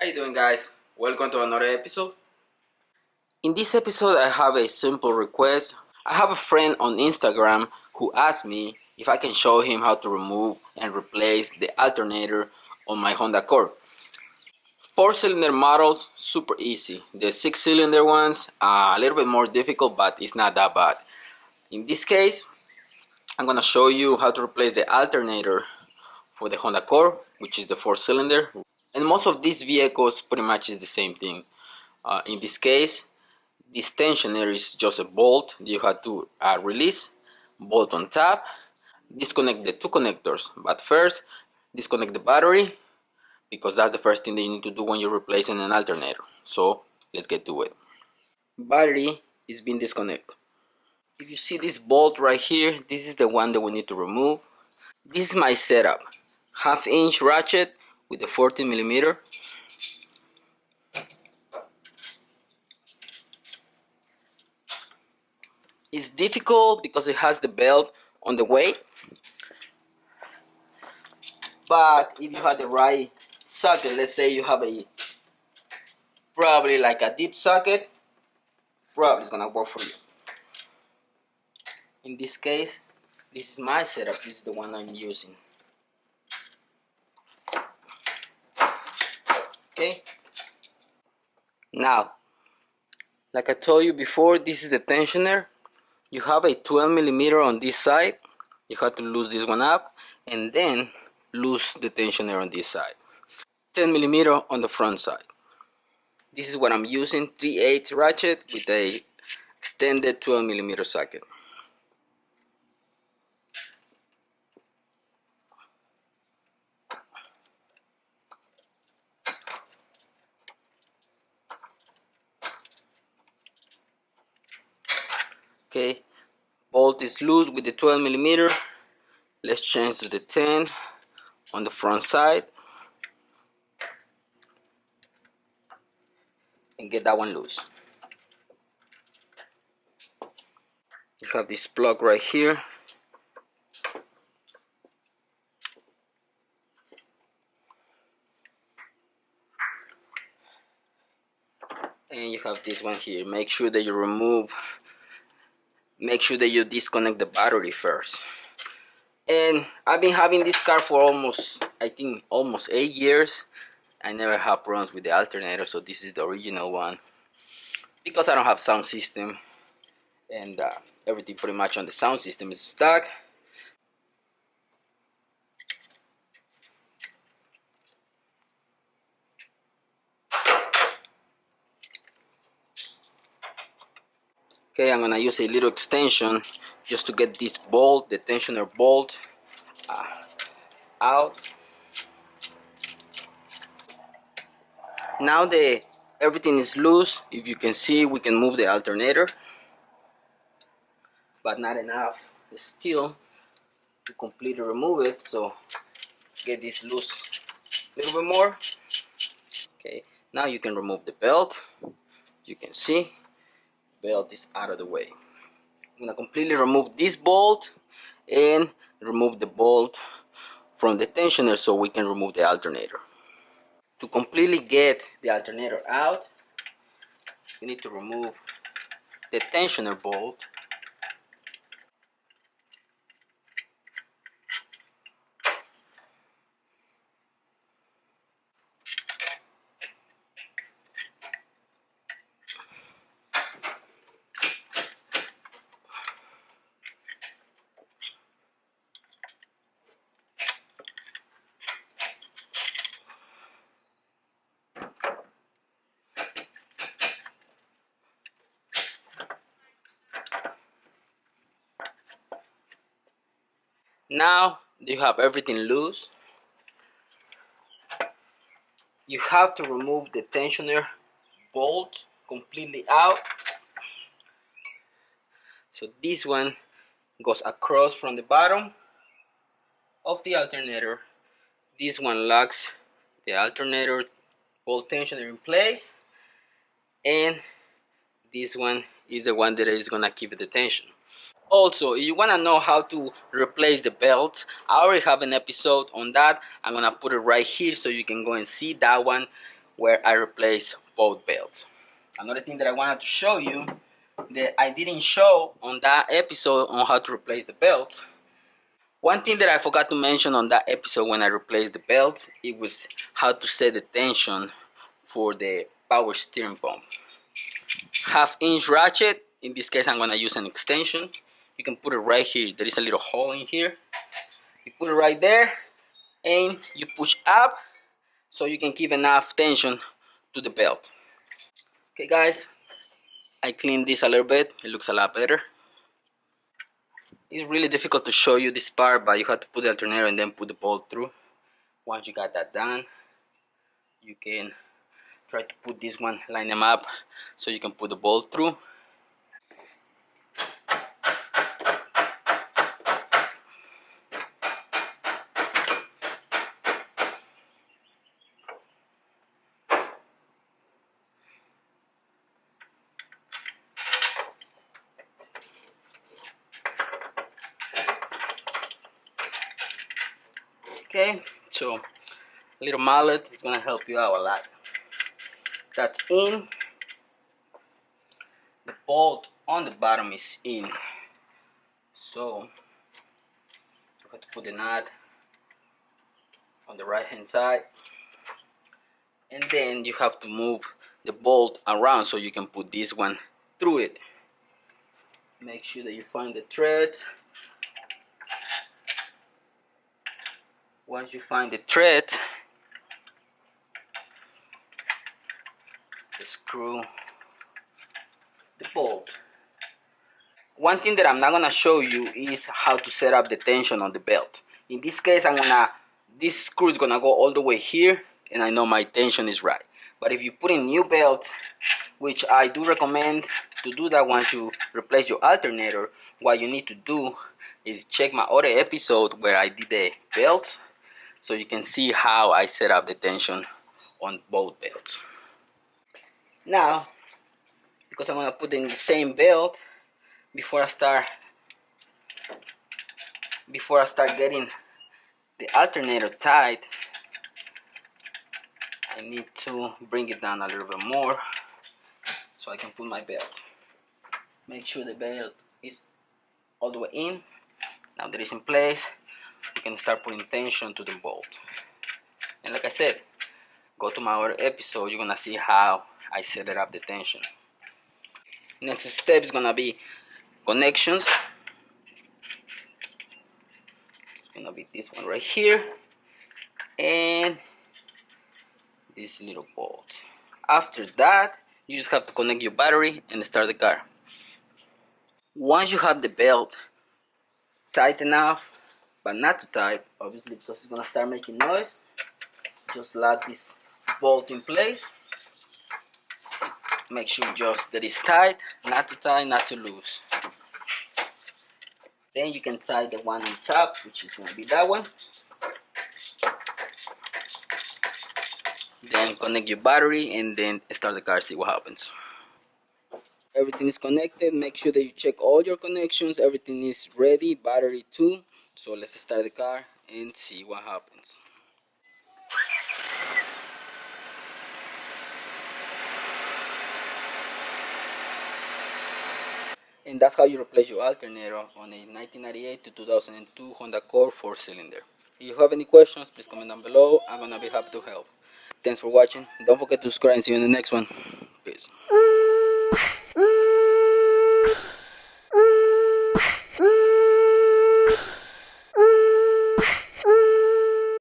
How you doing, guys? Welcome to another episode. In this episode I have a simple request. I have a friend on Instagram who asked me if I can show him how to remove and replace the alternator on my Honda Accord. 4-cylinder models, super easy. The 6-cylinder ones, a little bit more difficult, but it's not that bad. In this case, I'm gonna show you how to replace the alternator for the Honda Accord, which is the 4-cylinder. And most of these vehicles pretty much is the same thing. In this case, this tensioner is just a bolt you have to release, bolt on top, disconnect the two connectors. But first, disconnect the battery, because that's the first thing that you need to do when you're replacing an alternator. So let's get to it. Battery is being disconnected. If you see this bolt right here, this is the one that we need to remove. This is my setup. 1/2-inch ratchet with a 14mm. It's difficult because it has the belt on the way, but if you have the right socket, let's say you have a probably like a deep socket, probably it's gonna work for you. In this case, this is my setup. This is the one I'm using. Okay. Now, like I told you before, this is the tensioner. You have a 12mm on this side. You have to loose this one up and then loose the tensioner on this side. 10mm on the front side. This is what I'm using, 3/8 ratchet with a extended 12mm socket. Okay, bolt is loose with the 12mm. Let's change to the 10 on the front side and get that one loose. You have this plug right here. And you have this one here. Make sure that you disconnect the battery first. And I've been having this car for almost 8 years. I never have problems with the alternator, so this is the original one. Because I don't have sound system, and everything pretty much on the sound system is stuck. Okay, I'm gonna use a little extension just to get this bolt, the tensioner bolt, out. Now that everything is loose, if you can see, we can move the alternator, but not enough still to completely remove it. So get this loose a little bit more. Okay, now you can remove the belt. You can see belt is out of the way. I'm gonna completely remove this bolt and remove the bolt from the tensioner so we can remove the alternator. To completely get the alternator out, you need to remove the tensioner bolt. Now you have everything loose. You have to remove the tensioner bolt completely out. So this one goes across from the bottom of the alternator. This one locks the alternator bolt tensioner in place, and this one is the one that is gonna keep the tension. Also, if you want to know how to replace the belts, I already have an episode on that. I'm gonna put it right here so you can go and see that one where I replaced both belts. Another thing that I wanted to show you that I didn't show on that episode on how to replace the belt. One thing that I forgot to mention on that episode when I replaced the belt, it was how to set the tension for the power steering pump. Half-inch ratchet. In this case, I'm gonna use an extension. You can put it right here. There is a little hole in here. You put it right there, and you push up so you can give enough tension to the belt. Okay, guys, I cleaned this a little bit. It looks a lot better. It's really difficult to show you this part, but you have to put the alternator and then put the bolt through. Once you got that done, you can try to put this one, line them up so you can put the bolt through. Okay, so a little mallet is gonna help you out a lot. That's in. The bolt on the bottom is in. So you have to put the nut on the right hand side, and then you have to move the bolt around so you can put this one through it. Make sure that you find the threads. Once you find the thread, screw the bolt. One thing that I'm not gonna show you is how to set up the tension on the belt. In this case, this screw is gonna go all the way here, and I know my tension is right. But if you put in new belt, which I do recommend to do that once you replace your alternator, what you need to do is check my other episode where I did the belts, so you can see how I set up the tension on both belts. Now, because I'm gonna put in the same belt, before I start getting the alternator tight, I need to bring it down a little bit more so I can put my belt. Make sure the belt is all the way in. Now that it's in place, we can start putting tension to the bolt. And like I said, go to my other episode, you're gonna see how I set it up the tension. Next step is gonna be connections. It's gonna be this one right here and this little bolt. After that, you just have to connect your battery and start the car. Once you have the belt tight enough, but not too tight, obviously, because it's gonna start making noise, just lock this bolt in place. Make sure just that it's tight, not too tight, not too loose. Then you can tie the one on top, which is gonna be that one. Then connect your battery and then start the car, see what happens. Everything is connected. Make sure that you check all your connections. Everything is ready, battery too. So let's start the car and see what happens. And that's how you replace your alternator on a 1998 to 2002 Honda Accord 4-cylinder. If you have any questions, please comment down below. I'm gonna be happy to help. Thanks for watching. Don't forget to subscribe and see you in the next one. Peace.